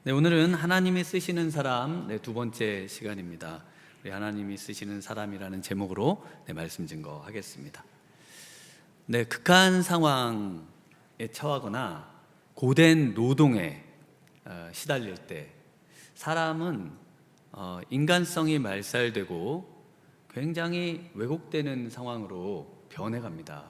네, 오늘은 하나님이 쓰시는 사람 두 번째 시간입니다. 우리 하나님이 쓰시는 사람이라는 제목으로 말씀 증거하겠습니다. 극한 상황에 처하거나 고된 노동에 시달릴 때 사람은 인간성이 말살되고 굉장히 왜곡되는 상황으로 변해갑니다.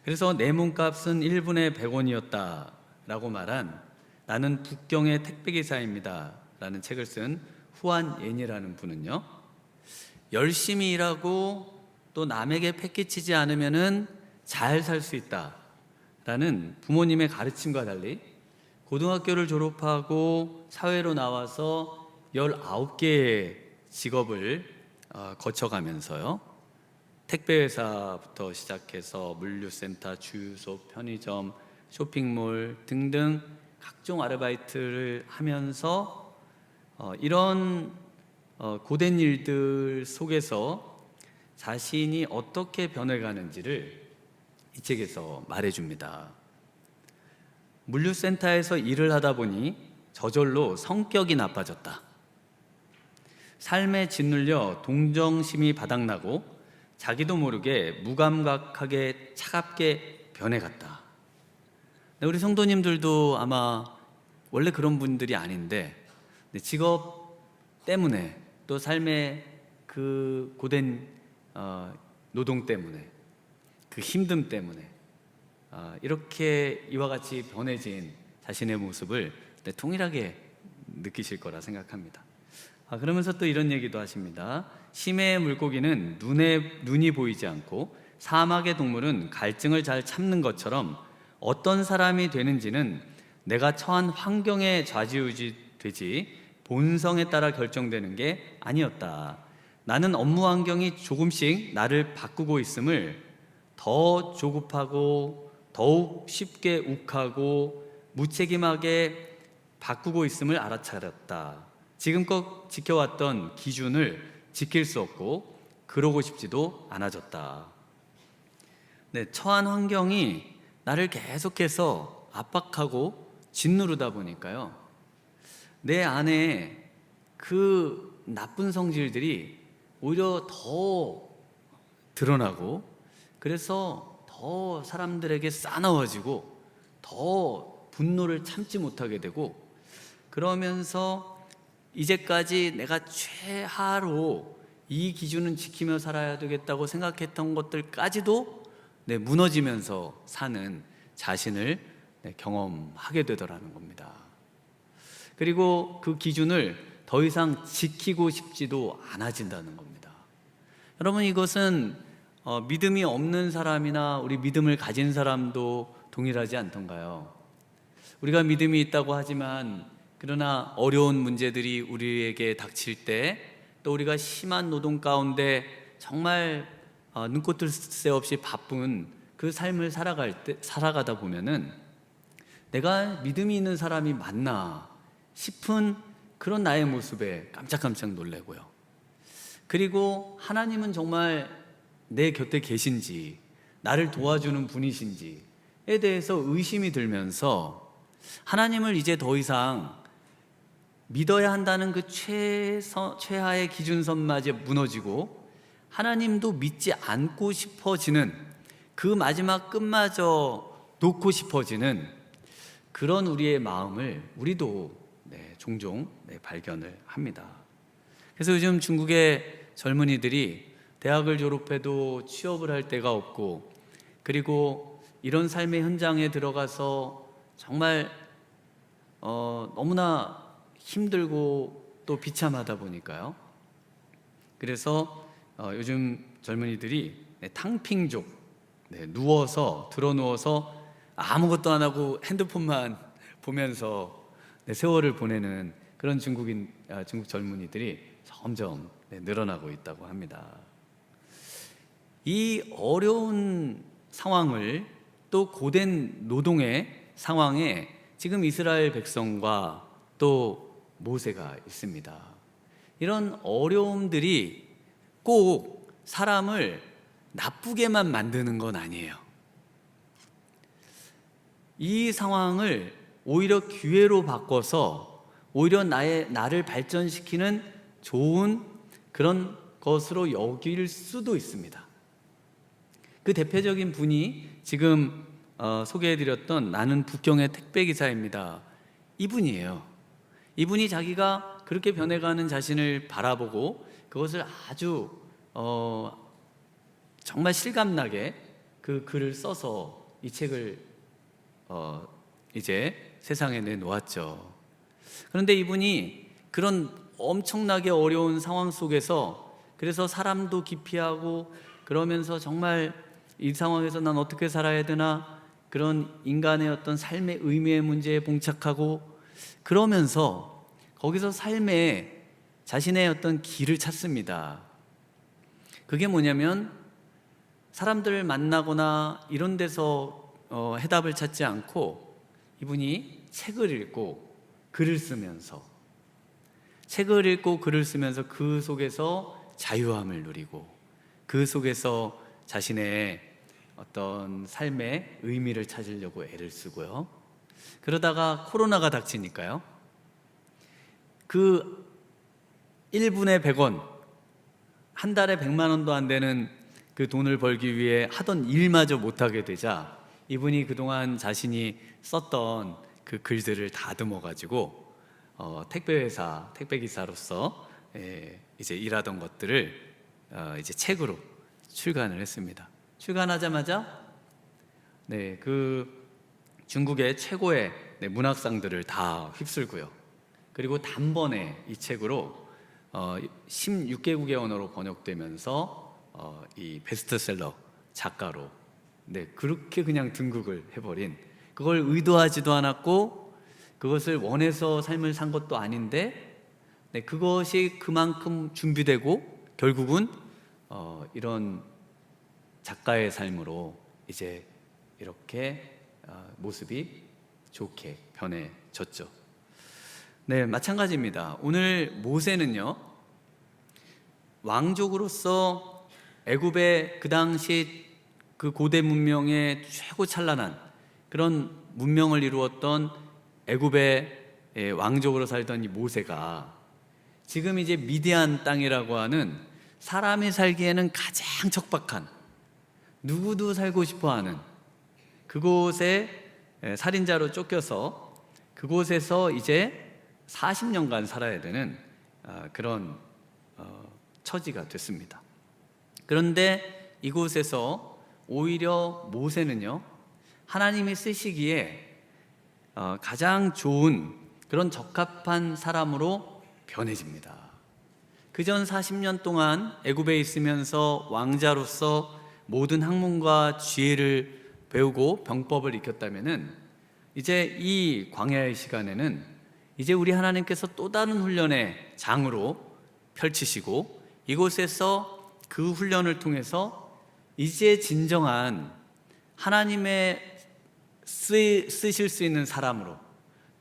그래서 내 몸값은 1분에 100원이었다 라고 말한 나는 북경의 택배기사입니다 라는 책을 쓴 후안 옌이라는 분은요, 열심히 일하고 또 남에게 패기치지 않으면 잘 살 수 있다 라는 부모님의 가르침과 달리 고등학교를 졸업하고 사회로 나와서 19개의 직업을 거쳐가면서요, 택배회사부터 시작해서 물류센터, 주유소, 편의점, 쇼핑몰 등등 각종 아르바이트를 하면서 이런 고된 일들 속에서 자신이 어떻게 변해가는지를 이 책에서 말해줍니다. 물류센터에서 일을 하다 보니 저절로 성격이 나빠졌다. 삶에 짓눌려 동정심이 바닥나고 자기도 모르게 무감각하게 차갑게 변해갔다. 우리 성도님들도 아마 원래 그런 분들이 아닌데 직업 때문에 또 삶의 그 고된 노동 때문에 그 힘듦 때문에 이렇게 이와 같이 변해진 자신의 모습을 동일하게 느끼실 거라 생각합니다. 그러면서 또 이런 얘기도 하십니다. 심해의 물고기는 눈이 보이지 않고 사막의 동물은 갈증을 잘 참는 것처럼 어떤 사람이 되는지는 내가 처한 환경에 좌지우지되지 본성에 따라 결정되는 게 아니었다. 나는 업무 환경이 조금씩 나를 바꾸고 있음을 더 조급하고 더욱 쉽게 욱하고 무책임하게 바꾸고 있음을 알아차렸다. 지금껏 지켜왔던 기준을 지킬 수 없고 그러고 싶지도 않아졌다. 처한 환경이 나를 계속해서 압박하고 짓누르다 보니까요, 내 안에 그 나쁜 성질들이 오히려 더 드러나고 그래서 더 사람들에게 싸나워지고 더 분노를 참지 못하게 되고, 그러면서 이제까지 내가 최하로 이 기준은 지키며 살아야 되겠다고 생각했던 것들까지도 무너지면서 사는 자신을 경험하게 되더라는 겁니다. 그리고 그 기준을 더 이상 지키고 싶지도 않아진다는 겁니다. 여러분, 이것은 믿음이 없는 사람이나 우리 믿음을 가진 사람도 동일하지 않던가요? 우리가 믿음이 있다고 하지만 그러나 어려운 문제들이 우리에게 닥칠 때, 또 우리가 심한 노동 가운데 정말 눈꽃을 새 없이 바쁜 그 삶을 살아가다 보면은 내가 믿음이 있는 사람이 맞나 싶은 그런 나의 모습에 깜짝깜짝 놀래고요. 그리고 하나님은 정말 내 곁에 계신지, 나를 도와주는 분이신지에 대해서 의심이 들면서 하나님을 이제 더 이상 믿어야 한다는 그 최하의 기준선마저 무너지고 하나님도 믿지 않고 싶어지는 그 마지막 끝마저 놓고 싶어지는 그런 우리의 마음을 우리도 종종 발견을 합니다. 그래서 요즘 중국의 젊은이들이 대학을 졸업해도 취업을 할 데가 없고, 그리고 이런 삶의 현장에 들어가서 정말 너무나 힘들고 또 비참하다 보니까요, 그래서 요즘 젊은이들이 탕핑족, 누워서 드러 누워서 아무것도 안 하고 핸드폰만 보면서 세월을 보내는 그런 중국 젊은이들이 점점 늘어나고 있다고 합니다. 이 어려운 상황을, 또 고된 노동의 상황에 지금 이스라엘 백성과 또 모세가 있습니다. 이런 어려움들이 꼭 사람을 나쁘게만 만드는 건 아니에요. 이 상황을 오히려 기회로 바꿔서 오히려 나를 발전시키는 좋은 그런 것으로 여길 수도 있습니다. 그 대표적인 분이 지금 소개해드렸던 나는 북경의 택배기사입니다. 이분이에요. 이분이 자기가 그렇게 변해가는 자신을 바라보고 그것을 아주 정말 실감나게 그 글을 써서 이 책을 이제 세상에 내놓았죠. 그런데 이분이 그런 엄청나게 어려운 상황 속에서 그래서 사람도 기피하고 그러면서 정말 이 상황에서 난 어떻게 살아야 되나 그런 인간의 어떤 삶의 의미의 문제에 봉착하고 그러면서 거기서 삶에 자신의 어떤 길을 찾습니다. 그게 뭐냐면 사람들을 만나거나 이런 데서 해답을 찾지 않고 이분이 책을 읽고 글을 쓰면서 그 속에서 자유함을 누리고 그 속에서 자신의 어떤 삶의 의미를 찾으려고 애를 쓰고요. 그러다가 코로나가 닥치니까요. 그 1분에 100원, 한 달에 100만 원도 안 되는 그 돈을 벌기 위해 하던 일마저 못하게 되자 이분이 그동안 자신이 썼던 그 글들을 다듬어 가지고 택배기사로서 이제 일하던 것들을 이제 책으로 출간을 했습니다. 출간하자마자 그 중국의 최고의 문학상들을 다 휩쓸고요. 그리고 단번에 이 책으로 16개국의 언어로 번역되면서 이 베스트셀러 작가로 그렇게 그냥 등극을 해버린, 그걸 의도하지도 않았고 그것을 원해서 삶을 산 것도 아닌데 그것이 그만큼 준비되고 결국은 이런 작가의 삶으로 이제 이렇게 모습이 좋게 변해졌죠. 마찬가지입니다. 오늘 모세는요, 왕족으로서 애굽의 그 당시 그 고대 문명의 최고 찬란한 그런 문명을 이루었던 애굽의 왕족으로 살던 이 모세가 지금 이제 미디안 땅이라고 하는 사람이 살기에는 가장 척박한, 누구도 살고 싶어하는 그곳에 살인자로 쫓겨서 그곳에서 이제 40년간 살아야 되는 그런 처지가 됐습니다. 그런데 이곳에서 오히려 모세는요, 하나님이 쓰시기에 가장 좋은 그런 적합한 사람으로 변해집니다. 그전 40년 동안 애굽에 있으면서 왕자로서 모든 학문과 지혜를 배우고 병법을 익혔다면은 이제 이 광야의 시간에는 이제 우리 하나님께서 또 다른 훈련의 장으로 펼치시고 이곳에서 그 훈련을 통해서 이제 진정한 하나님의 쓰실 수 있는 사람으로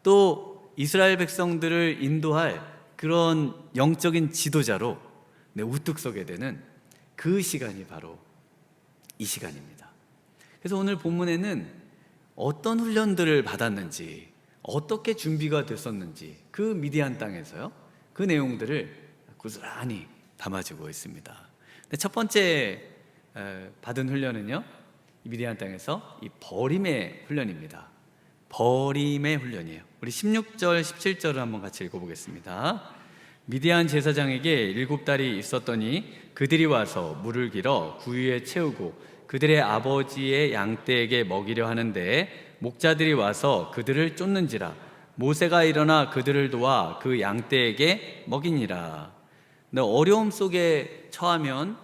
또 이스라엘 백성들을 인도할 그런 영적인 지도자로 우뚝 서게 되는 그 시간이 바로 이 시간입니다. 그래서 오늘 본문에는 어떤 훈련들을 받았는지, 어떻게 준비가 됐었는지 그 미디안 땅에서요, 그 내용들을 고스란히 담아주고 있습니다. 첫 번째 받은 훈련은요, 미디안 땅에서 이 버림의 훈련입니다. 버림의 훈련이에요. 우리 16절, 17절을 한번 같이 읽어보겠습니다. 미디안 제사장에게 7달이 있었더니 그들이 와서 물을 길어 구유에 채우고 그들의 아버지의 양떼에게 먹이려 하는데 목자들이 와서 그들을 쫓는지라. 모세가 일어나 그들을 도와 그 양떼에게 먹이니라. 어려움 속에 처하면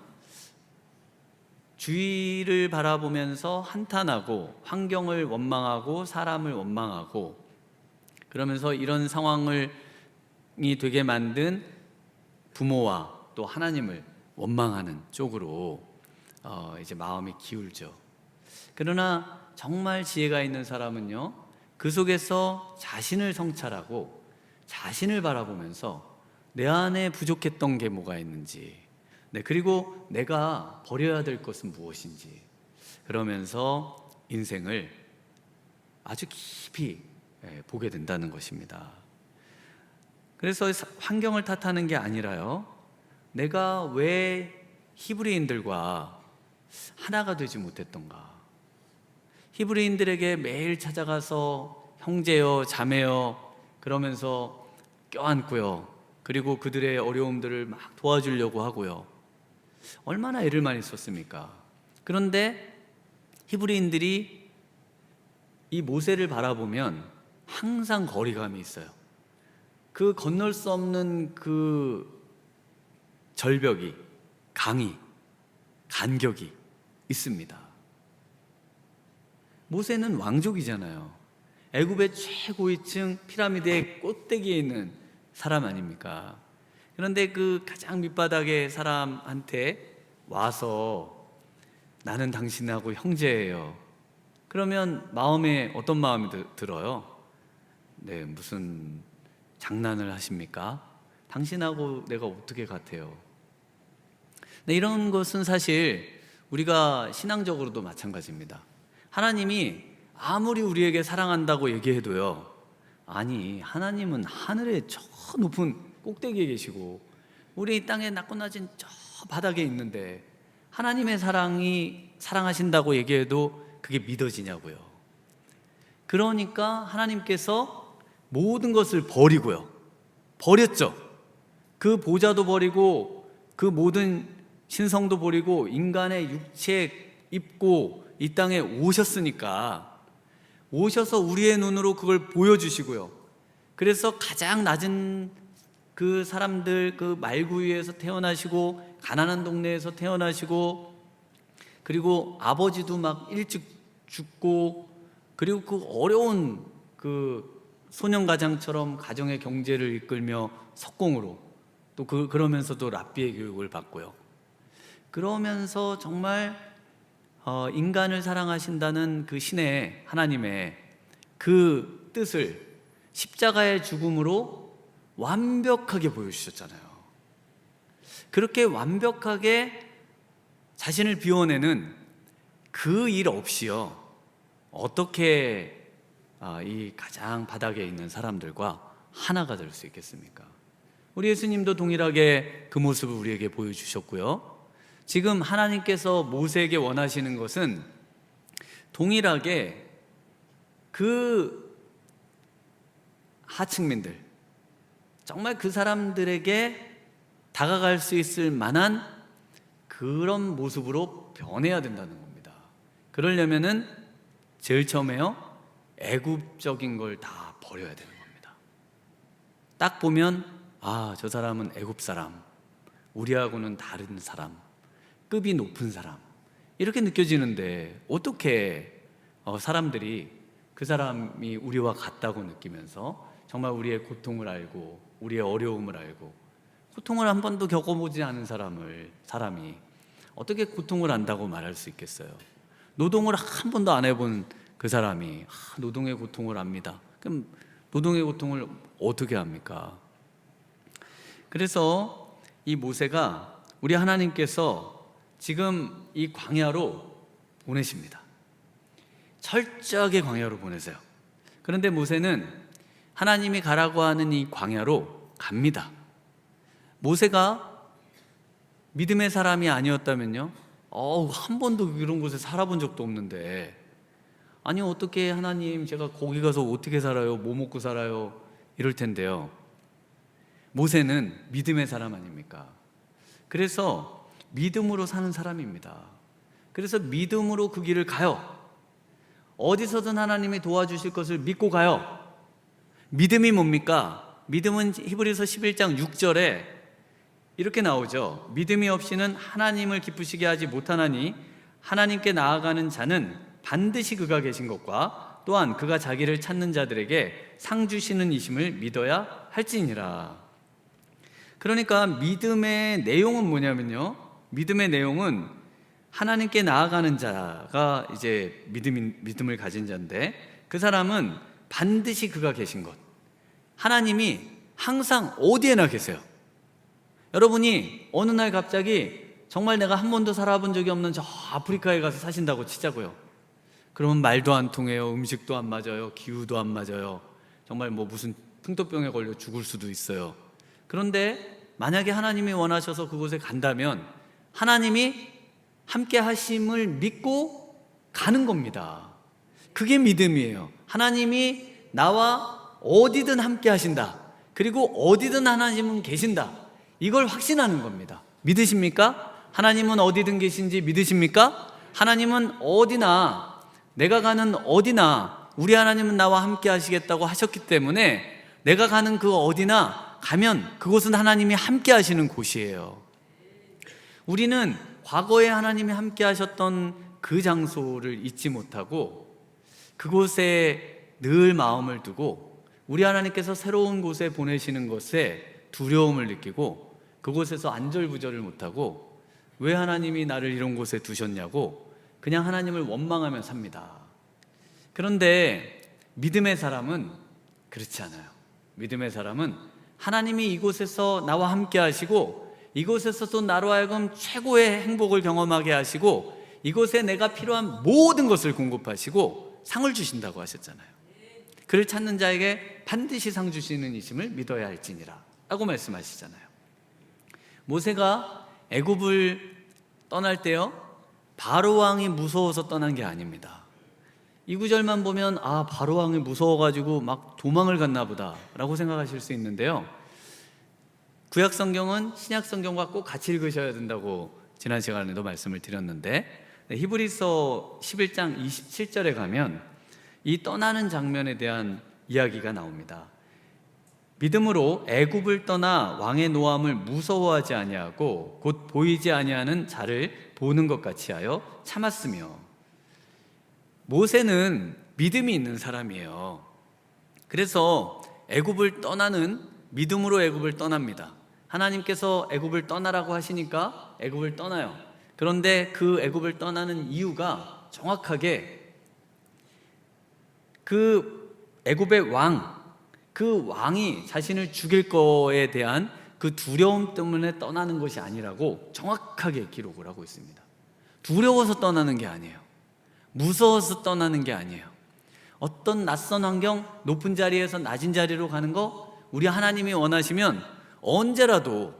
주위를 바라보면서 한탄하고 환경을 원망하고 사람을 원망하고 그러면서 이런 상황이 되게 만든 부모와 또 하나님을 원망하는 쪽으로 이제 마음이 기울죠. 그러나 정말 지혜가 있는 사람은요, 그 속에서 자신을 성찰하고 자신을 바라보면서 내 안에 부족했던 게 뭐가 있는지, 그리고 내가 버려야 될 것은 무엇인지, 그러면서 인생을 아주 깊이 보게 된다는 것입니다. 그래서 환경을 탓하는 게 아니라요, 내가 왜 히브리인들과 하나가 되지 못했던가. 히브리인들에게 매일 찾아가서 형제여 자매여 그러면서 껴안고요, 그리고 그들의 어려움들을 막 도와주려고 하고요, 얼마나 애를 많이 썼습니까? 그런데 히브리인들이 이 모세를 바라보면 항상 거리감이 있어요. 그 건널 수 없는 그 절벽이, 강이, 간격이 있습니다. 모세는 왕족이잖아요. 애굽의 최고위층 피라미드의 꼭대기에 있는 사람 아닙니까? 그런데 그 가장 밑바닥의 사람한테 와서 나는 당신하고 형제예요. 그러면 마음에 어떤 마음이 들어요? 네, 무슨 장난을 하십니까? 당신하고 내가 어떻게 같아요? 네, 이런 것은 사실 우리가 신앙적으로도 마찬가지입니다. 하나님이 아무리 우리에게 사랑한다고 얘기해도요, 아니, 하나님은 하늘의 저 높은 꼭대기에 계시고 우리 이 땅에 낮고 낮은 저 바닥에 있는데 하나님의 사랑하신다고 얘기해도 그게 믿어지냐고요. 그러니까 하나님께서 모든 것을 버렸죠. 그 보좌도 버리고 그 모든 신성도 버리고 인간의 육체 입고 이 땅에 오셨으니까, 오셔서 우리의 눈으로 그걸 보여주시고요, 그래서 가장 낮은 그 사람들, 그 말구 위에서 태어나시고 가난한 동네에서 태어나시고, 그리고 아버지도 막 일찍 죽고, 그리고 그 어려운 그 소년 가장처럼 가정의 경제를 이끌며 석공으로 또 그러면서도 랍비의 교육을 받고요. 그러면서 정말 인간을 사랑하신다는 그 신의 하나님의 그 뜻을 십자가의 죽음으로 완벽하게 보여주셨잖아요. 그렇게 완벽하게 자신을 비워내는 그 일 없이요, 어떻게 이 가장 바닥에 있는 사람들과 하나가 될 수 있겠습니까? 우리 예수님도 동일하게 그 모습을 우리에게 보여주셨고요, 지금 하나님께서 모세에게 원하시는 것은 동일하게 그 하층민들, 정말 그 사람들에게 다가갈 수 있을 만한 그런 모습으로 변해야 된다는 겁니다. 그러려면은 제일 처음에요, 애굽적인 걸 다 버려야 되는 겁니다. 딱 보면 저 사람은 애굽 사람, 우리하고는 다른 사람, 급이 높은 사람, 이렇게 느껴지는데 어떻게 사람들이 그 사람이 우리와 같다고 느끼면서 정말 우리의 고통을 알고 우리의 어려움을 알고, 고통을 한 번도 겪어보지 않은 사람이 어떻게 고통을 안다고 말할 수 있겠어요? 노동을 한 번도 안 해본 그 사람이 노동의 고통을 압니다. 그럼 노동의 고통을 어떻게 합니까? 그래서 이 모세가 우리 하나님께서 지금 이 광야로 보내십니다. 철저하게 광야로 보내세요. 그런데 모세는 하나님이 가라고 하는 이 광야로 갑니다. 모세가 믿음의 사람이 아니었다면요, 한 번도 그런 곳에 살아본 적도 없는데, 아니 어떻게 하나님, 제가 거기 가서 어떻게 살아요? 뭐 먹고 살아요? 이럴 텐데요, 모세는 믿음의 사람 아닙니까? 그래서 믿음으로 사는 사람입니다. 그래서 믿음으로 그 길을 가요. 어디서든 하나님이 도와주실 것을 믿고 가요. 믿음이 뭡니까? 믿음은 히브리서 11장 6절에 이렇게 나오죠. 믿음이 없이는 하나님을 기쁘시게 하지 못하나니 하나님께 나아가는 자는 반드시 그가 계신 것과 또한 그가 자기를 찾는 자들에게 상 주시는 이심을 믿어야 할지니라. 그러니까 믿음의 내용은 뭐냐면요, 믿음의 내용은 하나님께 나아가는 자가 이제 믿음을 가진 자인데, 그 사람은 반드시 그가 계신 것, 하나님이 항상 어디에나 계세요. 여러분이 어느 날 갑자기 정말 내가 한 번도 살아본 적이 없는 저 아프리카에 가서 사신다고 치자고요. 그러면 말도 안 통해요, 음식도 안 맞아요, 기후도 안 맞아요, 정말 뭐 무슨 풍토병에 걸려 죽을 수도 있어요. 그런데 만약에 하나님이 원하셔서 그곳에 간다면 하나님이 함께 하심을 믿고 가는 겁니다. 그게 믿음이에요. 하나님이 나와 어디든 함께 하신다. 그리고 어디든 하나님은 계신다. 이걸 확신하는 겁니다. 믿으십니까? 하나님은 어디든 계신지 믿으십니까? 하나님은 어디나, 내가 가는 어디나 우리 하나님은 나와 함께 하시겠다고 하셨기 때문에 내가 가는 그 어디나 가면 그곳은 하나님이 함께 하시는 곳이에요. 우리는 과거에 하나님이 함께 하셨던 그 장소를 잊지 못하고 그곳에 늘 마음을 두고 우리 하나님께서 새로운 곳에 보내시는 것에 두려움을 느끼고 그곳에서 안절부절을 못하고 왜 하나님이 나를 이런 곳에 두셨냐고 그냥 하나님을 원망하며 삽니다. 그런데 믿음의 사람은 그렇지 않아요. 믿음의 사람은 하나님이 이곳에서 나와 함께 하시고 이곳에서도 나로 하여금 최고의 행복을 경험하게 하시고 이곳에 내가 필요한 모든 것을 공급하시고 상을 주신다고 하셨잖아요. 그를 찾는 자에게 반드시 상 주시는 이심을 믿어야 할지니라 라고 말씀하시잖아요. 모세가 애굽을 떠날 때요, 바로 왕이 무서워서 떠난 게 아닙니다. 이 구절만 보면 아, 바로 왕이 무서워가지고 막 도망을 갔나 보다 라고 생각하실 수 있는데요, 구약 성경은 신약 성경과 꼭 같이 읽으셔야 된다고 지난 시간에도 말씀을 드렸는데, 히브리서 11장 27절에 가면 이 떠나는 장면에 대한 이야기가 나옵니다. 믿음으로 애굽을 떠나 왕의 노함을 무서워하지 아니하고 곧 보이지 아니하는 자를 보는 것 같이 하여 참았으며. 모세는 믿음이 있는 사람이에요. 그래서 애굽을 떠나는 믿음으로 애굽을 떠납니다. 하나님께서 애굽을 떠나라고 하시니까 애굽을 떠나요. 그런데 그 애굽을 떠나는 이유가 정확하게 그 애굽의 왕, 그 왕이 자신을 죽일 거에 대한 그 두려움 때문에 떠나는 것이 아니라고 정확하게 기록을 하고 있습니다. 두려워서 떠나는 게 아니에요. 무서워서 떠나는 게 아니에요. 어떤 낯선 환경, 높은 자리에서 낮은 자리로 가는 거 우리 하나님이 원하시면 언제라도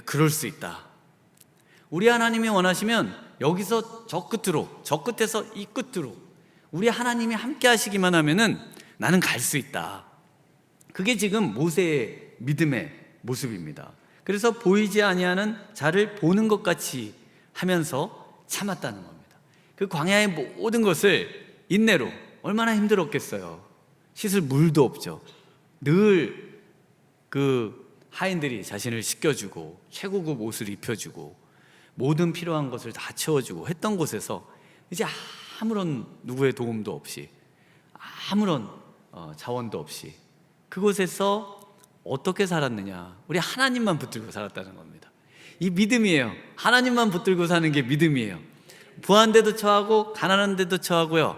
그럴 수 있다. 우리 하나님이 원하시면 여기서 저 끝으로, 저 끝에서 이 끝으로 우리 하나님이 함께 하시기만 하면은 나는 갈 수 있다. 그게 지금 모세의 믿음의 모습입니다. 그래서 보이지 아니하는 자를 보는 것 같이 하면서 참았다는 겁니다. 그 광야의 모든 것을 인내로, 얼마나 힘들었겠어요. 씻을 물도 없죠. 늘 그 하인들이 자신을 씻겨주고 최고급 옷을 입혀주고 모든 필요한 것을 다 채워주고 했던 곳에서 이제 아무런 누구의 도움도 없이, 아무런 자원도 없이 그곳에서 어떻게 살았느냐? 우리 하나님만 붙들고 살았다는 겁니다. 이 믿음이에요. 하나님만 붙들고 사는 게 믿음이에요. 부한 데도 처하고 가난한 데도 처하고요,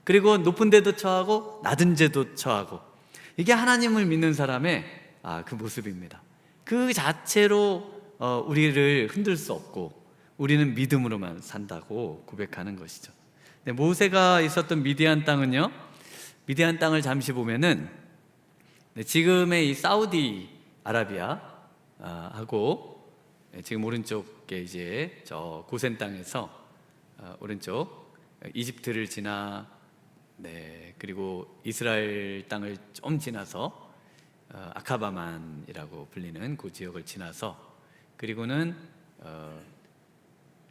그리고 높은 데도 처하고 낮은 데도 처하고, 이게 하나님을 믿는 사람의 그 모습입니다. 그 자체로 우리를 흔들 수 없고 우리는 믿음으로만 산다고 고백하는 것이죠. 근데 모세가 있었던 미디안 땅은요, 미디안 땅을 잠시 보면은 지금의 이 사우디 아라비아 하고 지금 오른쪽에 이제 저 고센 땅에서 오른쪽 이집트를 지나 그리고 이스라엘 땅을 좀 지나서 아카바만이라고 불리는 그 지역을 지나서 그리고는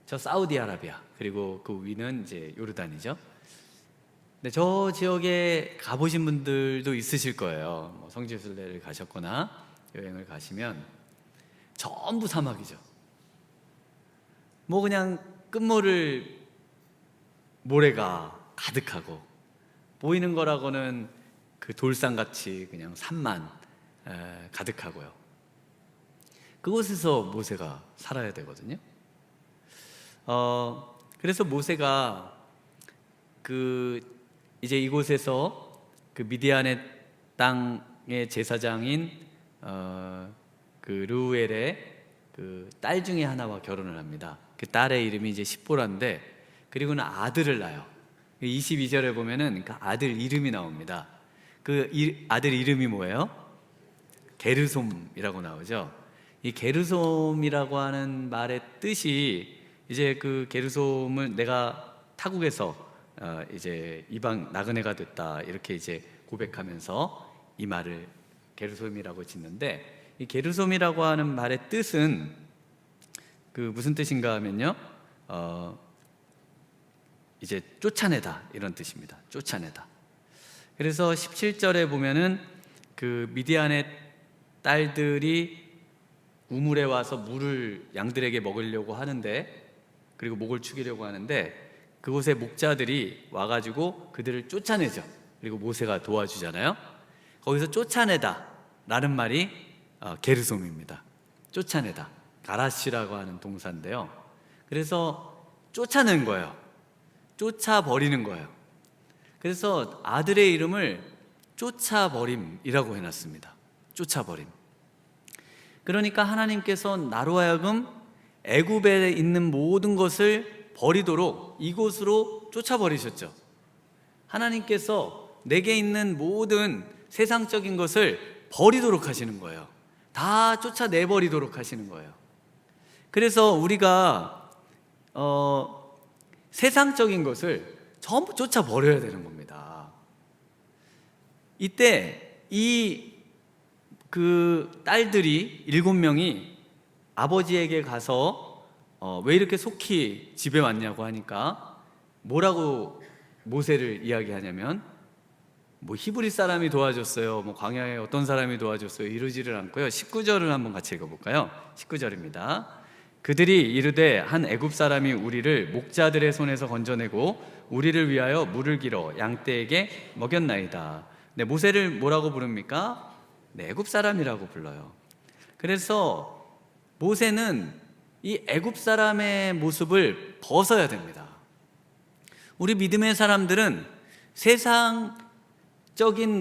저 사우디아라비아, 그리고 그 위는 이제 요르단이죠. 근데 저 지역에 가보신 분들도 있으실 거예요. 뭐 성지순례를 가셨거나 여행을 가시면 전부 사막이죠. 뭐 그냥 끝모를 모래가 가득하고 보이는 거라고는 그 돌산같이 그냥 산만 가득하고요. 그곳에서 모세가 살아야 되거든요. 그래서 모세가 이제 이곳에서 그 미디안의 땅의 제사장인 그 르우엘의 그 딸 중에 하나와 결혼을 합니다. 그 딸의 이름이 이제 십보라인데, 그리고는 아들을 낳아요. 22절에 보면은 그 아들 이름이 나옵니다. 아들 이름이 뭐예요? 게르솜이라고 나오죠. 이 게르솜이라고 하는 말의 뜻이 이제 그 게르솜을 내가 타국에서 이제 이방 나그네가 됐다 이렇게 이제 고백하면서 이 말을 게르솜이라고 짓는데, 이 게르솜이라고 하는 말의 뜻은 그 무슨 뜻인가 하면요, 이제 쫓아내다 이런 뜻입니다. 쫓아내다. 그래서 17절에 보면은 그 미디안의 딸들이 우물에 와서 물을 양들에게 먹으려고 하는데, 그리고 목을 축이려고 하는데 그곳에 목자들이 와가지고 그들을 쫓아내죠. 그리고 모세가 도와주잖아요. 거기서 쫓아내다 라는 말이 게르솜입니다. 쫓아내다, 가라시라고 하는 동사인데요. 그래서 쫓아낸 거예요. 쫓아버리는 거예요. 그래서 아들의 이름을 쫓아버림이라고 해놨습니다. 쫓아버림. 그러니까 하나님께서 나로 하여금 애굽에 있는 모든 것을 버리도록 이곳으로 쫓아버리셨죠. 하나님께서 내게 있는 모든 세상적인 것을 버리도록 하시는 거예요. 다 쫓아내버리도록 하시는 거예요. 그래서 우리가 세상적인 것을 전부 쫓아버려야 되는 겁니다. 이때 그 딸들이 7명이 아버지에게 가서 왜 이렇게 속히 집에 왔냐고 하니까 뭐라고 모세를 이야기하냐면, 뭐 히브리 사람이 도와줬어요, 뭐 광야에 어떤 사람이 도와줬어요, 이러지를 않고요. 19절을 한번 같이 읽어볼까요? 19절입니다. 그들이 이르되 한 애굽 사람이 우리를 목자들의 손에서 건져내고 우리를 위하여 물을 길어 양떼에게 먹였나이다. 네, 모세를 뭐라고 부릅니까? 네, 애굽 사람이라고 불러요. 그래서 모세는 이 애굽 사람의 모습을 벗어야 됩니다. 우리 믿음의 사람들은 세상적인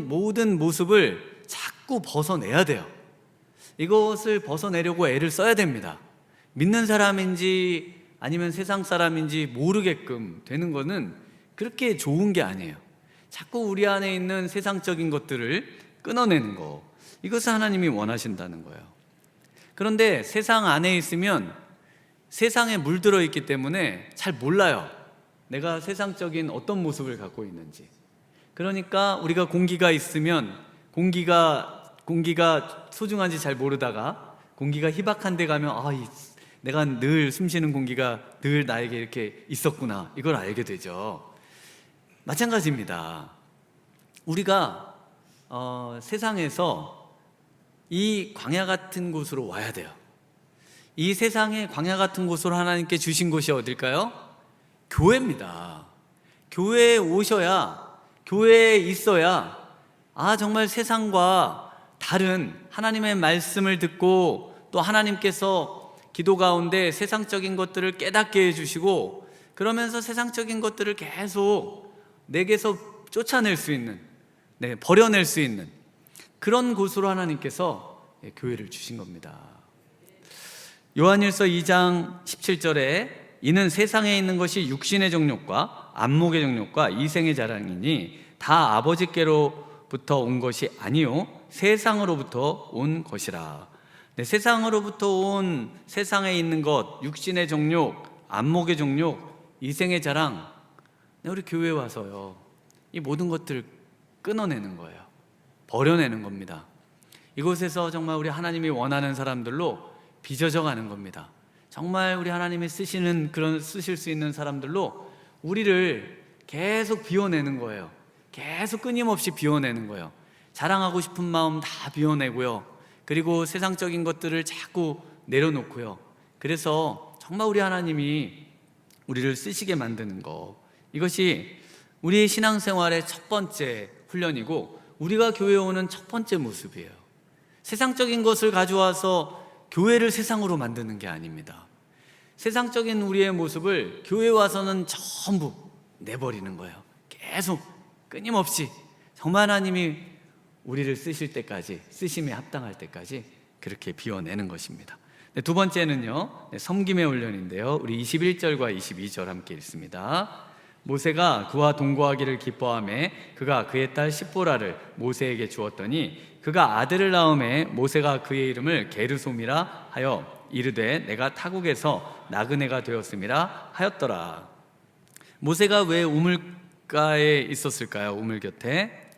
모든 모습을 자꾸 벗어내야 돼요. 이것을 벗어내려고 애를 써야 됩니다. 믿는 사람인지 아니면 세상 사람인지 모르게끔 되는 거는 그렇게 좋은 게 아니에요. 자꾸 우리 안에 있는 세상적인 것들을 끊어내는 거, 이것을 하나님이 원하신다는 거예요. 그런데 세상 안에 있으면 세상에 물들어 있기 때문에 잘 몰라요. 내가 세상적인 어떤 모습을 갖고 있는지. 그러니까 우리가 공기가 있으면 공기가 소중한지 잘 모르다가 공기가 희박한 데 가면 내가 늘 숨쉬는 공기가 늘 나에게 이렇게 있었구나, 이걸 알게 되죠. 마찬가지입니다. 우리가 세상에서 이 광야 같은 곳으로 와야 돼요. 이 세상의 광야 같은 곳으로 하나님께 주신 곳이 어딜까요? 교회입니다. 교회에 오셔야, 교회에 있어야 정말 세상과 다른 하나님의 말씀을 듣고 또 하나님께서 기도 가운데 세상적인 것들을 깨닫게 해주시고, 그러면서 세상적인 것들을 계속 내게서 쫓아낼 수 있는, 버려낼 수 있는 그런 곳으로 하나님께서 교회를 주신 겁니다. 요한일서 2장 17절에 이는 세상에 있는 것이 육신의 정욕과 안목의 정욕과 이생의 자랑이니 다 아버지께로부터 온 것이 아니요 세상으로부터 온 것이라. 세상으로부터 온 세상에 있는 것, 육신의 정욕, 안목의 정욕, 이생의 자랑, 우리 교회에 와서요 이 모든 것들을 끊어내는 거예요. 버려내는 겁니다. 이곳에서 정말 우리 하나님이 원하는 사람들로 빚어져 가는 겁니다. 정말 우리 하나님이 쓰실 수 있는 사람들로 우리를 계속 비워내는 거예요. 계속 끊임없이 비워내는 거예요. 자랑하고 싶은 마음 다 비워내고요. 그리고 세상적인 것들을 자꾸 내려놓고요. 그래서 정말 우리 하나님이 우리를 쓰시게 만드는 거, 이것이 우리의 신앙생활의 첫 번째 훈련이고 우리가 교회에 오는 첫 번째 모습이에요. 세상적인 것을 가져와서 교회를 세상으로 만드는 게 아닙니다. 세상적인 우리의 모습을 교회에 와서는 전부 내버리는 거예요. 계속 끊임없이 정말 하나님이 우리를 쓰실 때까지, 쓰심에 합당할 때까지 그렇게 비워내는 것입니다. 두 번째는요, 섬김의 훈련인데요. 우리 21절과 22절 함께 읽습니다. 모세가 그와 동거하기를 기뻐하며 그가 그의 딸 십보라를 모세에게 주었더니 그가 아들을 낳음에 모세가 그의 이름을 게르솜이라 하여 이르되 내가 타국에서 나그네가 되었음이라 하였더라. 모세가 왜 우물가에 있었을까요? 우물 곁에.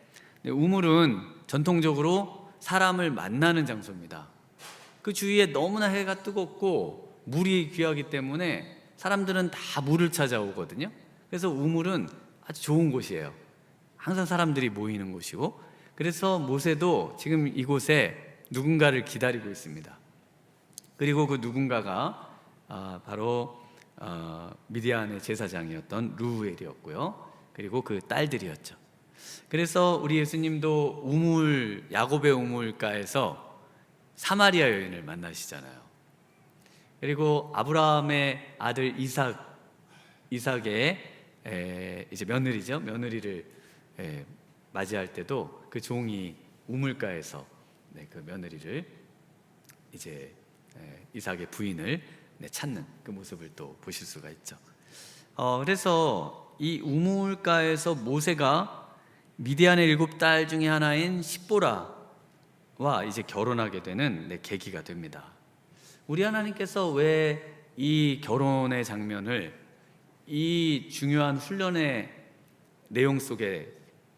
우물은 전통적으로 사람을 만나는 장소입니다. 그 주위에 너무나 해가 뜨겁고 물이 귀하기 때문에 사람들은 다 물을 찾아오거든요. 그래서 우물은 아주 좋은 곳이에요. 항상 사람들이 모이는 곳이고, 그래서 모세도 지금 이곳에 누군가를 기다리고 있습니다. 그리고 그 누군가가 바로 미디안의 제사장이었던 루우엘이었고요. 그리고 그 딸들이었죠. 그래서 우리 예수님도 야곱의 우물가에서 사마리아 여인을 만나시잖아요. 그리고 아브라함의 아들 이삭의 이제 며느리를 맞이할 때도 그 종이 우물가에서 그 며느리를 이제 이삭의 부인을 찾는 그 모습을 또 보실 수가 있죠. 그래서 이 우물가에서 모세가 미디안의 7딸 중에 하나인 십보라와 이제 결혼하게 되는 계기가 됩니다. 우리 하나님께서 왜 이 결혼의 장면을 이 중요한 훈련의 내용 속에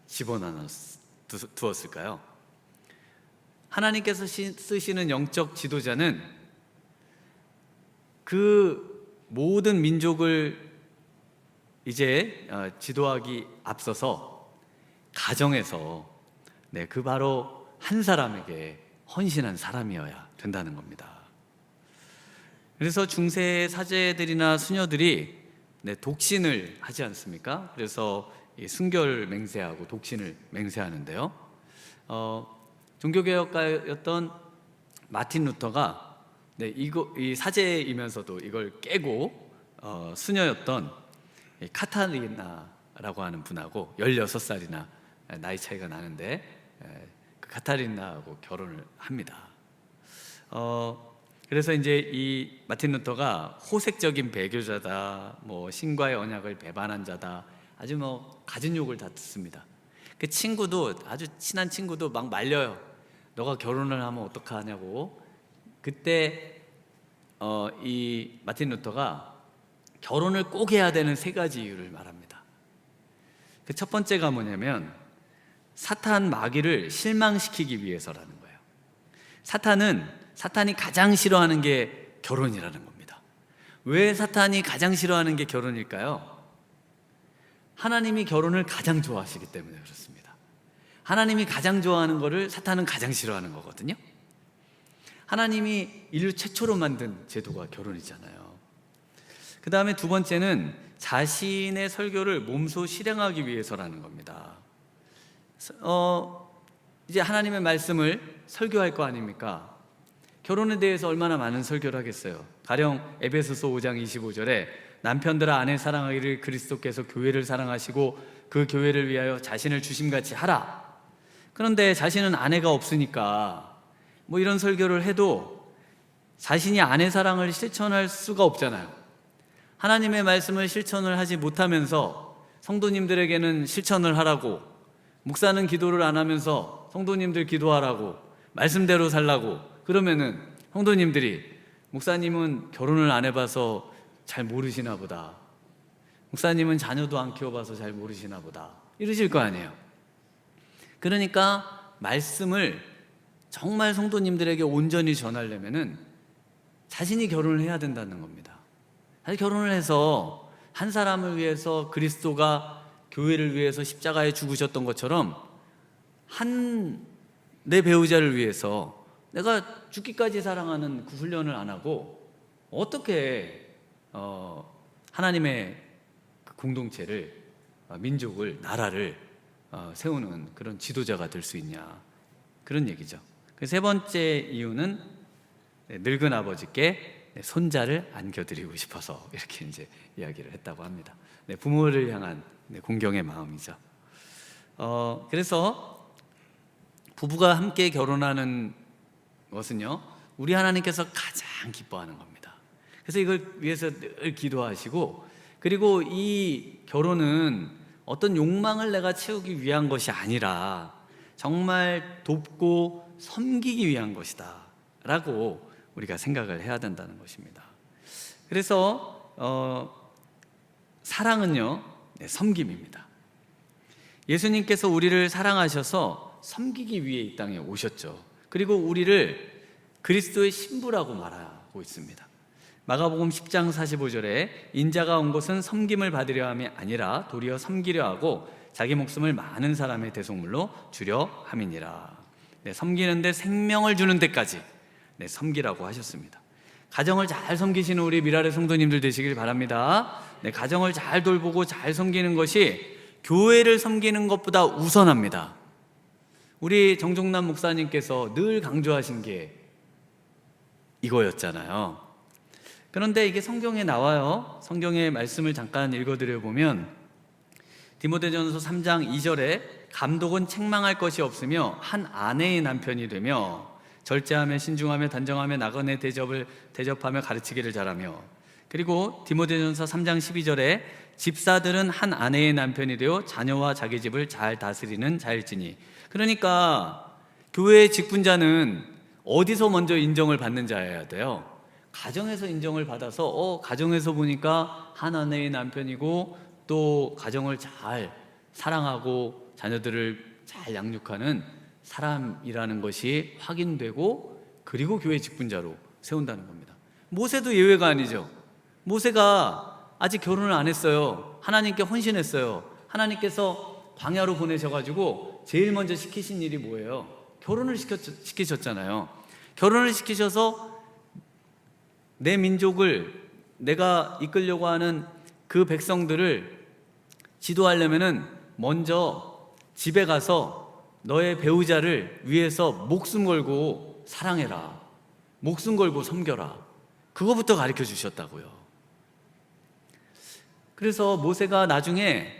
집어넣어 두었을까요? 하나님께서 쓰시는 영적 지도자는 그 모든 민족을 이제 지도하기 앞서서 가정에서 그 바로 한 사람에게 헌신한 사람이어야 된다는 겁니다. 그래서 중세 사제들이나 수녀들이 독신을 하지 않습니까? 그래서 순결 맹세하고 독신을 맹세하는데요. 종교개혁가였던 마틴 루터가 이 사제이면서도 이걸 깨고 수녀였던 카타리나라고 하는 분하고 16살이나 나이 차이가 나는데 그 카타리나하고 결혼을 합니다. 그래서 이제 이 마틴 루터가 호색적인 배교자다, 신과의 언약을 배반한 자다, 아주 갖은 욕을 다 듣습니다. 그 친구도, 아주 친한 친구도 막 말려요. 너가 결혼을 하면 어떡하냐고. 그때 이 마틴 루터가 결혼을 꼭 해야 되는 3가지 이유를 말합니다. 그 첫 번째가 뭐냐면 사탄 마귀를 실망시키기 위해서라는 거예요. 사탄이 가장 싫어하는 게 결혼이라는 겁니다. 왜 사탄이 가장 싫어하는 게 결혼일까요? 하나님이 결혼을 가장 좋아하시기 때문에 그렇습니다. 하나님이 가장 좋아하는 거를 사탄은 가장 싫어하는 거거든요. 하나님이 인류 최초로 만든 제도가 결혼이잖아요. 그 다음에 2번째는 자신의 설교를 몸소 실행하기 위해서라는 겁니다. 이제 하나님의 말씀을 설교할 거 아닙니까? 결혼에 대해서 얼마나 많은 설교를 하겠어요. 가령 에베소서 5장 25절에 남편들아 아내 사랑하기를 그리스도께서 교회를 사랑하시고 그 교회를 위하여 자신을 주심같이 하라. 그런데 자신은 아내가 없으니까 이런 설교를 해도 자신이 아내 사랑을 실천할 수가 없잖아요. 하나님의 말씀을 실천을 하지 못하면서 성도님들에게는 실천을 하라고, 목사는 기도를 안 하면서 성도님들 기도하라고, 말씀대로 살라고 그러면은 성도님들이 목사님은 결혼을 안 해봐서 잘 모르시나 보다, 목사님은 자녀도 안 키워봐서 잘 모르시나 보다 이러실 거 아니에요. 그러니까 말씀을 정말 성도님들에게 온전히 전하려면은 자신이 결혼을 해야 된다는 겁니다. 사실 결혼을 해서 한 사람을 위해서 그리스도가 교회를 위해서 십자가에 죽으셨던 것처럼 내 배우자를 위해서 내가 죽기까지 사랑하는 그 훈련을 안 하고 어떻게 하나님의 그 공동체를, 민족을, 나라를 세우는 그런 지도자가 될 수 있냐, 그런 얘기죠. 그 3번째 이유는 늙은 아버지께 손자를 안겨드리고 싶어서 이렇게 이제 이야기를 했다고 합니다. 부모를 향한 공경의 마음이죠. 그래서 부부가 함께 결혼하는 것은요, 우리 하나님께서 가장 기뻐하는 겁니다. 그래서 이걸 위해서 늘 기도하시고, 그리고 이 결혼은 어떤 욕망을 내가 채우기 위한 것이 아니라 정말 돕고 섬기기 위한 것이다 라고 우리가 생각을 해야 된다는 것입니다. 그래서 사랑은요, 섬김입니다. 예수님께서 우리를 사랑하셔서 섬기기 위해 이 땅에 오셨죠. 그리고 우리를 그리스도의 신부라고 말하고 있습니다. 마가복음 10장 45절에 인자가 온 것은 섬김을 받으려 함이 아니라 도리어 섬기려 하고 자기 목숨을 많은 사람의 대속물로 주려 함이니라. 섬기는데 생명을 주는 데까지 섬기라고 하셨습니다. 가정을 잘 섬기시는 우리 미라의 성도님들 되시길 바랍니다. 가정을 잘 돌보고 잘 섬기는 것이 교회를 섬기는 것보다 우선합니다. 우리 정종남 목사님께서 늘 강조하신 게 이거였잖아요. 그런데 이게 성경에 나와요. 성경의 말씀을 잠깐 읽어드려 보면 디모데전서 3장 2절에 감독은 책망할 것이 없으며 한 아내의 남편이 되며 절제하며 신중하며 단정하며 나그네 대접하며 가르치기를 잘하며, 그리고 디모데전서 3장 12절에 집사들은 한 아내의 남편이 되어 자녀와 자기 집을 잘 다스리는 자일지니. 그러니까 교회의 직분자는 어디서 먼저 인정을 받는 자여야 돼요? 가정에서 인정을 받아서 가정에서 보니까 한 아내의 남편이고 또 가정을 잘 사랑하고 자녀들을 잘 양육하는 사람이라는 것이 확인되고, 그리고 교회 직분자로 세운다는 겁니다. 모세도 예외가 아니죠. 모세가 아직 결혼을 안 했어요. 하나님께 헌신했어요. 하나님께서 광야로 보내셔가지고 제일 먼저 시키신 일이 뭐예요? 결혼을 시키셨잖아요. 결혼을 시키셔서 내 민족을, 내가 이끌려고 하는 그 백성들을 지도하려면은 먼저 집에 가서 너의 배우자를 위해서 목숨 걸고 사랑해라, 목숨 걸고 섬겨라, 그거부터 가르쳐 주셨다고요. 그래서 모세가 나중에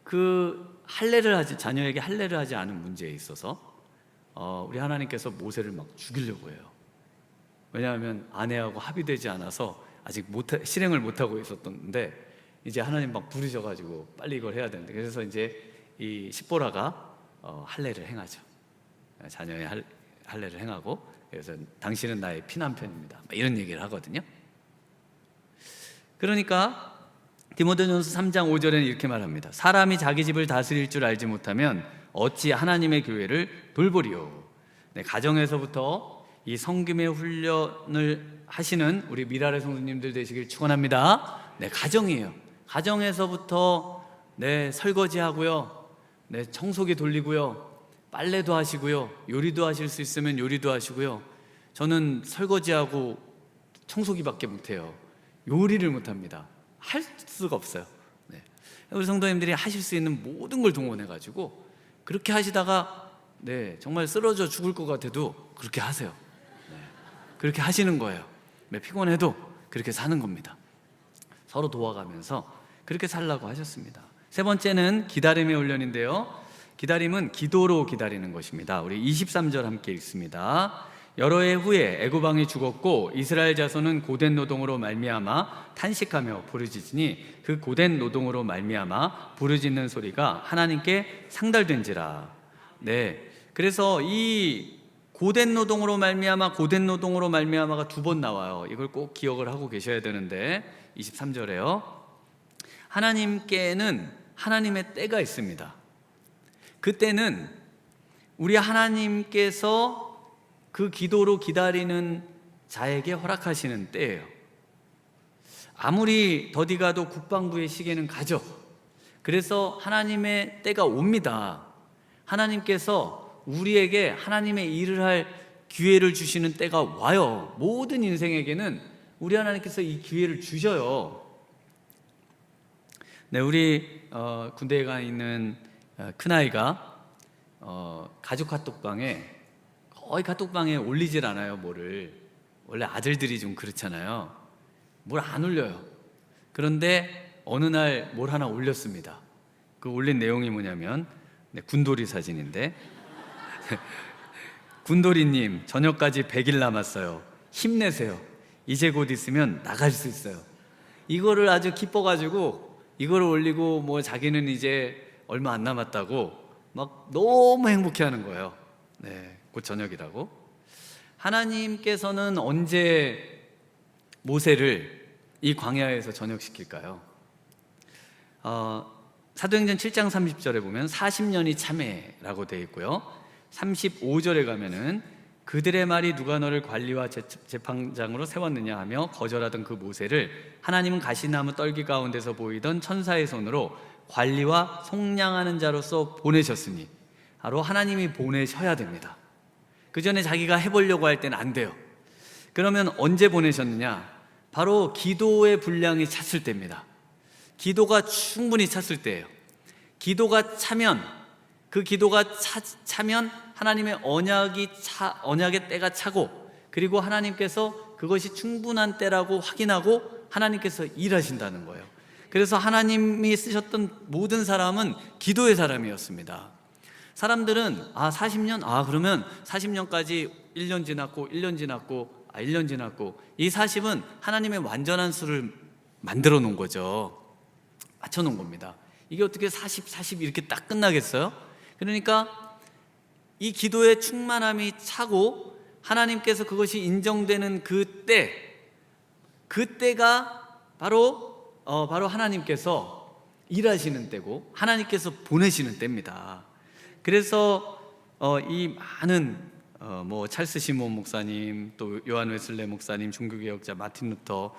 그 자녀에게 할례를 하지 않은 문제에 있어서 우리 하나님께서 모세를 막 죽이려고 해요. 왜냐하면 아내하고 합의되지 않아서 아직 실행을 못하고 있었던데, 이제 하나님 막 부르셔가지고 빨리 이걸 해야 되는데, 그래서 이제 이 십보라가 할례를 행하죠. 자녀의 할례를 행하고, 그래서 당신은 나의 피남편입니다, 이런 얘기를 하거든요. 그러니까 디모데전서 3장 5절에는 이렇게 말합니다. 사람이 자기 집을 다스릴 줄 알지 못하면 어찌 하나님의 교회를 돌보리요. 가정에서부터 이 섬김의 훈련을 하시는 우리 미라의 성도님들 되시길 축원합니다. 가정이에요. 가정에서부터 설거지하고요, 청소기 돌리고요, 빨래도 하시고요, 요리도 하실 수 있으면 요리도 하시고요. 저는 설거지하고 청소기밖에 못해요. 요리를 못합니다. 할 수가 없어요. 우리 성도님들이 하실 수 있는 모든 걸 동원해가지고 그렇게 하시다가 정말 쓰러져 죽을 것 같아도 그렇게 하세요. 그렇게 하시는 거예요. 피곤해도 그렇게 사는 겁니다. 서로 도와가면서 그렇게 살라고 하셨습니다. 세 번째는 기다림의 훈련인데요, 기다림은 기도로 기다리는 것입니다. 우리 23절 함께 읽습니다. 여러 해 후에 애굽 왕이 죽었고 이스라엘 자손은 고된 노동으로 말미암아 탄식하며 부르짖으니 그 고된 노동으로 말미암아 부르짖는 소리가 하나님께 상달된지라. 그래서 이 고된 노동으로 말미암아가 두 번 나와요. 이걸 꼭 기억을 하고 계셔야 되는데, 23절에요. 하나님께는 하나님의 때가 있습니다. 그 때는 우리 하나님께서 그 기도로 기다리는 자에게 허락하시는 때예요. 아무리 더디 가도 국방부의 시계는 가죠. 그래서 하나님의 때가 옵니다. 하나님께서 우리에게 하나님의 일을 할 기회를 주시는 때가 와요. 모든 인생에게는 우리 하나님께서 이 기회를 주셔요. 우리 군대에 가 있는 큰아이가 가족 카톡방에, 거의 카톡방에 올리질 않아요, 뭐를. 원래 아들들이 좀 그렇잖아요. 뭘 안 올려요. 그런데 어느 날 뭘 하나 올렸습니다. 그 올린 내용이 뭐냐면 군돌이 사진인데 군돌이님, 저녁까지 100일 남았어요. 힘내세요. 이제 곧 있으면 나갈 수 있어요. 이거를 아주 기뻐가지고 이거를 올리고 뭐 자기는 이제 얼마 안 남았다고 막 너무 행복해하는 거예요. 네, 곧 저녁이라고. 하나님께서는 언제 모세를 이 광야에서 전역시킬까요? 사도행전 7장 30절에 보면 40년이 참회라고 되어 있고요. 35절에 가면은 그들의 말이 누가 너를 관리와 재판장으로 세웠느냐 하며 거절하던 그 모세를 하나님은 가시나무 떨기 가운데서 보이던 천사의 손으로 관리와 속량하는 자로서 보내셨으니, 바로 하나님이 보내셔야 됩니다. 그 전에 자기가 해보려고 할 때는 안 돼요. 그러면 언제 보내셨느냐? 바로 기도의 분량이 찼을 때입니다. 기도가 충분히 찼을 때예요. 기도가 차면, 그 기도가 차면 하나님의 언약의 때가 차고, 그리고 하나님께서 그것이 충분한 때라고 확인하고 하나님께서 일하신다는 거예요. 그래서 하나님이 쓰셨던 모든 사람은 기도의 사람이었습니다. 사람들은 40년? 그러면 40년까지 1년 지났고 1년 지났고 1년 지났고, 이 40은 하나님의 완전한 수를 만들어 놓은 거죠. 맞춰 놓은 겁니다. 이게 어떻게 40 이렇게 딱 끝나겠어요? 그러니까 이 기도의 충만함이 차고 하나님께서 그것이 인정되는 그때가 바로 하나님께서 일하시는 때고 하나님께서 보내시는 때입니다. 그래서 이 많은 찰스 시몬 목사님, 또 요한 웨슬레 목사님, 종교개혁자 마틴 루터,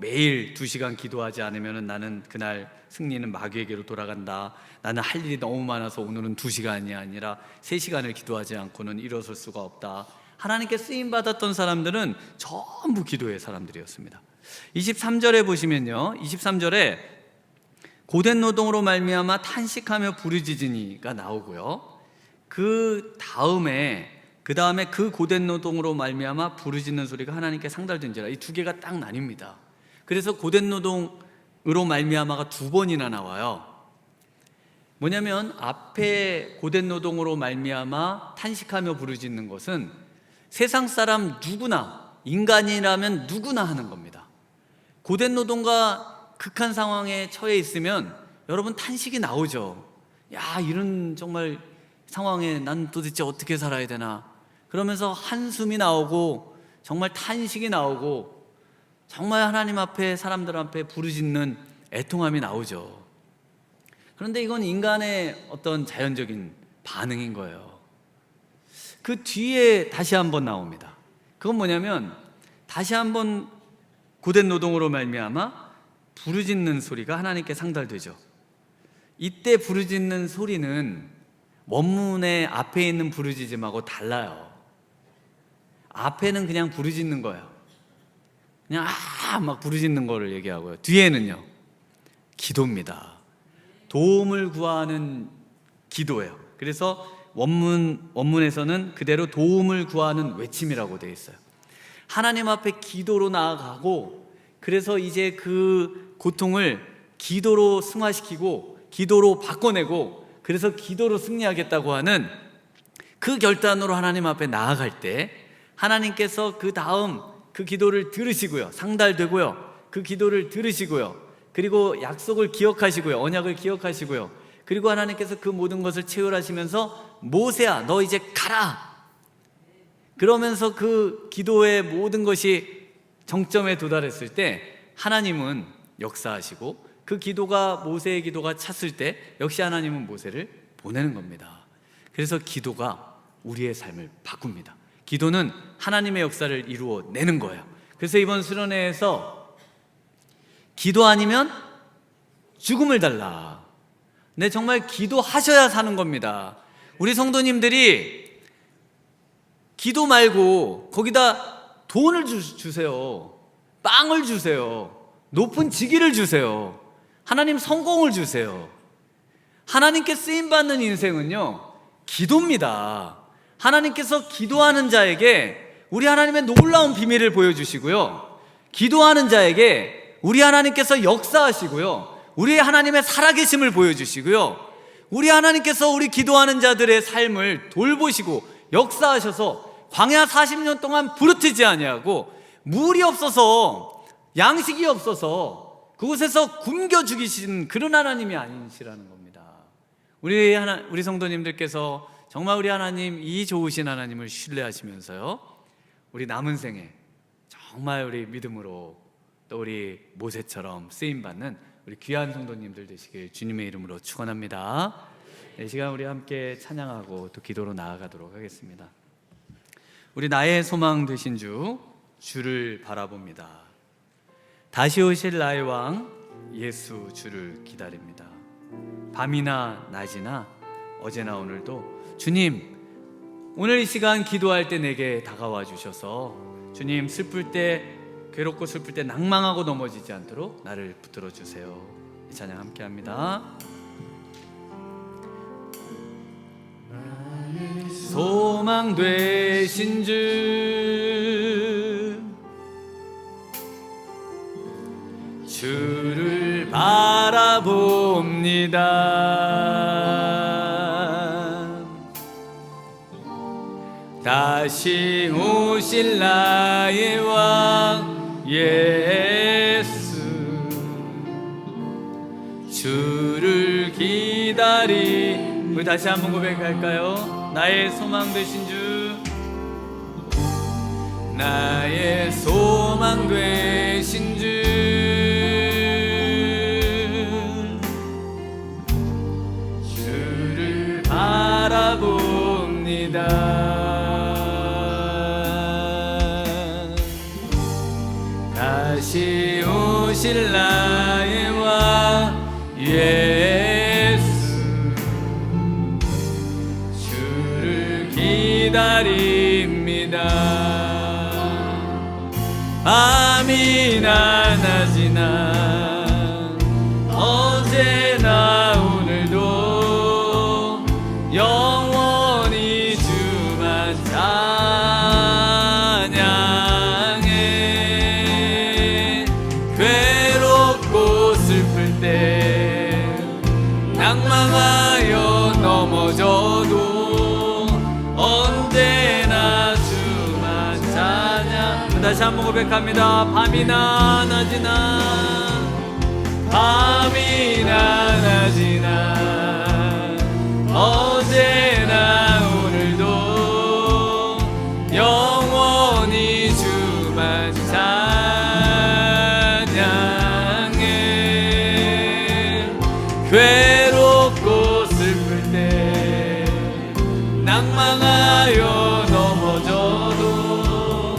매일 2시간 기도하지 않으면 나는 그날 승리는 마귀에게로 돌아간다, 나는 할 일이 너무 많아서 오늘은 2시간이 아니라 3시간을 기도하지 않고는 일어설 수가 없다. 하나님께 쓰임받았던 사람들은 전부 기도의 사람들이었습니다. 23절에 보시면요, 23절에 고된 노동으로 말미암아 탄식하며 부르짖으니가 나오고요, 그 다음에 그 고된 노동으로 말미암아 부르짖는 소리가 하나님께 상달된지라, 이 두 개가 딱 나뉩니다. 그래서 고된 노동으로 말미암아가 2번이나 나와요. 뭐냐면 앞에 고된 노동으로 말미암아 탄식하며 부르짖는 것은 세상 사람 누구나, 인간이라면 누구나 하는 겁니다. 고된 노동과 극한 상황에 처해 있으면 여러분 탄식이 나오죠. 야, 이런 정말 상황에 난 도대체 어떻게 살아야 되나, 그러면서 한숨이 나오고 정말 탄식이 나오고 정말 하나님 앞에, 사람들 앞에 부르짖는 애통함이 나오죠. 그런데 이건 인간의 어떤 자연적인 반응인 거예요. 그 뒤에 다시 한번 나옵니다. 그건 뭐냐면 다시 한번 고된 노동으로 말미암아 부르짖는 소리가 하나님께 상달되죠. 이때 부르짖는 소리는 원문의 앞에 있는 부르짖음하고 달라요. 앞에는 그냥 부르짖는 거예요. 그냥 막 부르짖는 거를 얘기하고요. 뒤에는요, 기도입니다. 도움을 구하는 기도예요. 그래서 원문에서는 그대로 도움을 구하는 외침이라고 되어 있어요. 하나님 앞에 기도로 나아가고, 그래서 이제 그 고통을 기도로 승화시키고 기도로 바꿔내고, 그래서 기도로 승리하겠다고 하는 그 결단으로 하나님 앞에 나아갈 때 하나님께서 그 다음 그 기도를 들으시고요, 상달되고요, 그 기도를 들으시고요, 그리고 약속을 기억하시고요, 언약을 기억하시고요, 그리고 하나님께서 그 모든 것을 체휼하시면서 모세야 너 이제 가라, 그러면서 그 기도의 모든 것이 정점에 도달했을 때 하나님은 역사하시고, 그 기도가, 모세의 기도가 찼을 때 역시 하나님은 모세를 보내는 겁니다. 그래서 기도가 우리의 삶을 바꿉니다. 기도는 하나님의 역사를 이루어내는 거예요. 그래서 이번 수련회에서 기도 아니면 죽음을 달라, 네, 정말 기도하셔야 사는 겁니다. 우리 성도님들이 기도 말고 거기다 돈을 주세요, 빵을 주세요, 높은 직위를 주세요, 하나님 성공을 주세요. 하나님께 쓰임받는 인생은요, 기도입니다. 하나님께서 기도하는 자에게 우리 하나님의 놀라운 비밀을 보여주시고요, 기도하는 자에게 우리 하나님께서 역사하시고요, 우리 하나님의 살아계심을 보여주시고요, 우리 하나님께서 우리 기도하는 자들의 삶을 돌보시고 역사하셔서 광야 40년 동안 부르트지 아니하고 물이 없어서 양식이 없어서 그곳에서 굶겨 죽이신 그런 하나님이 아니시라는 겁니다. 우리 성도님들께서 정말 우리 하나님, 이 좋으신 하나님을 신뢰하시면서요, 우리 남은 생에 정말 우리 믿음으로 또 우리 모세처럼 쓰임받는 우리 귀한 성도님들 되시길 주님의 이름으로 축원합니다. 이 시간 우리 함께 찬양하고 또 기도로 나아가도록 하겠습니다. 우리 나의 소망 되신 주를 바라봅니다. 다시 오실 나의 왕 예수 주를 기다립니다. 밤이나 낮이나 어제나 오늘도 주님, 오늘 이 시간 기도할 때 내게 다가와 주셔서 주님, 슬플 때, 괴롭고 슬플 때 낭망하고 넘어지지 않도록 나를 붙들어 주세요. 이 찬양 함께 합니다. 소망 되신 주를 바라봅니다. 다시 오실 나의 왕 예수 주를 우리 다시 한번 고백할까요? 나의 소망 되신 주, 나의 소망 되신 주, 주를 바라봅니다. 다시 오실 나의 왕 예수 주를 기다립니다. 밤이나 낮이나 어제나 오늘도 영원히 주만 찬양해. 괴롭고 슬플 때 낭망하여 넘어져도 언제나 주만 찬양. 다시 한번 고백합니다. 밤이나 낮이나 밤이나 낮이나 어제나 오늘도 영원히 주만 찬양해. 괴롭고 슬플 때 낭망하여 넘어져도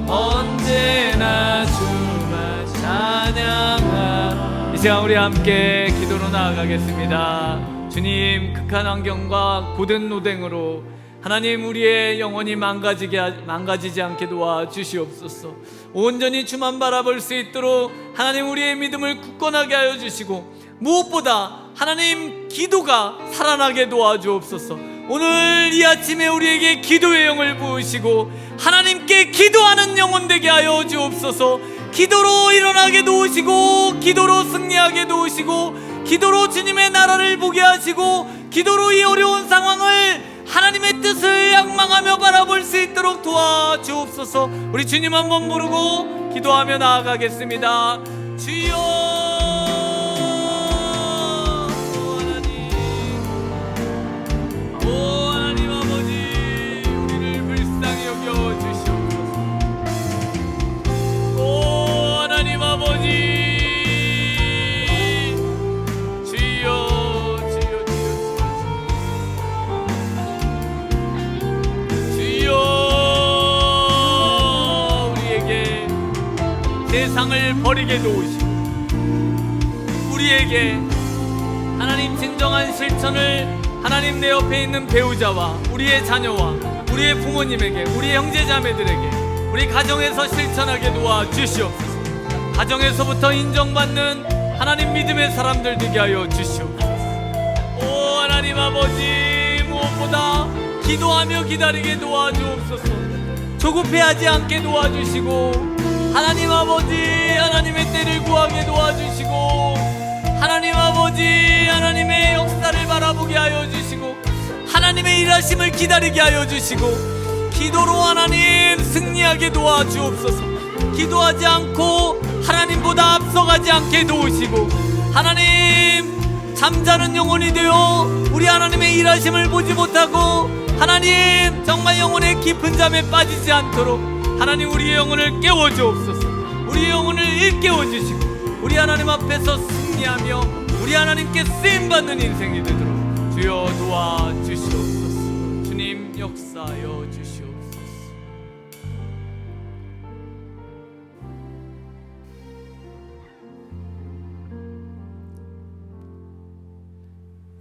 언제나 주만 찬양하. 이 시간 우리 함께 기도로 나아가겠습니다. 주님, 극한 환경과 고된 노댕으로 하나님, 우리의 영혼이 망가지지 않게 도와주시옵소서. 온전히 주만 바라볼 수 있도록 하나님, 우리의 믿음을 굳건하게 하여 주시고, 무엇보다 하나님, 기도가 살아나게 도와주옵소서. 오늘 이 아침에 우리에게 기도의 영을 부으시고 하나님께 기도하는 영혼 되게 하여 주옵소서. 기도로 일어나게 도우시고, 기도로 승리하게 도우시고, 기도로 주님의 나라를 보게 하시고, 기도로 이 어려운 상황을 하나님의 뜻을仰망하며 바라볼 수 있도록 도와주옵소서. 우리 주님 한번 부르고 기도하며 나아가겠습니다. 주여, 세상을 버리게 도우시고, 우리에게 하나님 진정한 실천을 하나님 내 옆에 있는 배우자와 우리의 자녀와 우리의 부모님에게, 우리 형제자매들에게, 우리 가정에서 실천하게 도와주시옵소서. 가정에서부터 인정받는 하나님 믿음의 사람들 되게 하여 주시옵소서. 오 하나님 아버지, 무엇보다 기도하며 기다리게 도와주옵소서. 조급해하지 않게 도와주시고, 하나님 아버지, 하나님의 때를 구하게 도와주시고, 하나님 아버지, 하나님의 역사를 바라보게 하여 주시고, 하나님의 일하심을 기다리게 하여 주시고, 기도로 하나님 승리하게 도와주옵소서. 기도하지 않고 하나님보다 앞서가지 않게 도우시고, 하나님 잠자는 영혼이 되어 우리 하나님의 일하심을 보지 못하고 하나님 정말 영혼의 깊은 잠에 빠지지 않도록 하나님 우리의 영혼을 깨워주옵소서. 우리의 영혼을 일깨워 주시고 우리 하나님 앞에서 승리하며 우리 하나님께 쓰임받는 인생이 되도록 주여 도와주시옵소서. 주님 역사하여 주시옵소서.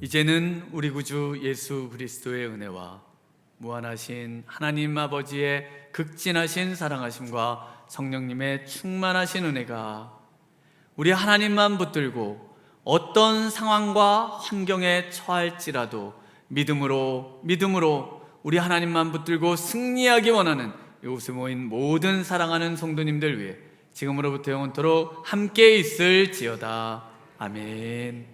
이제는 우리 구주 예수 그리스도의 은혜와 무한하신 하나님 아버지의 극진하신 사랑하심과 성령님의 충만하신 은혜가 우리 하나님만 붙들고 어떤 상황과 환경에 처할지라도 믿음으로 우리 하나님만 붙들고 승리하기 원하는 이곳에 모인 모든 사랑하는 성도님들 위해 지금으로부터 영원토록 함께 있을지어다. 아멘.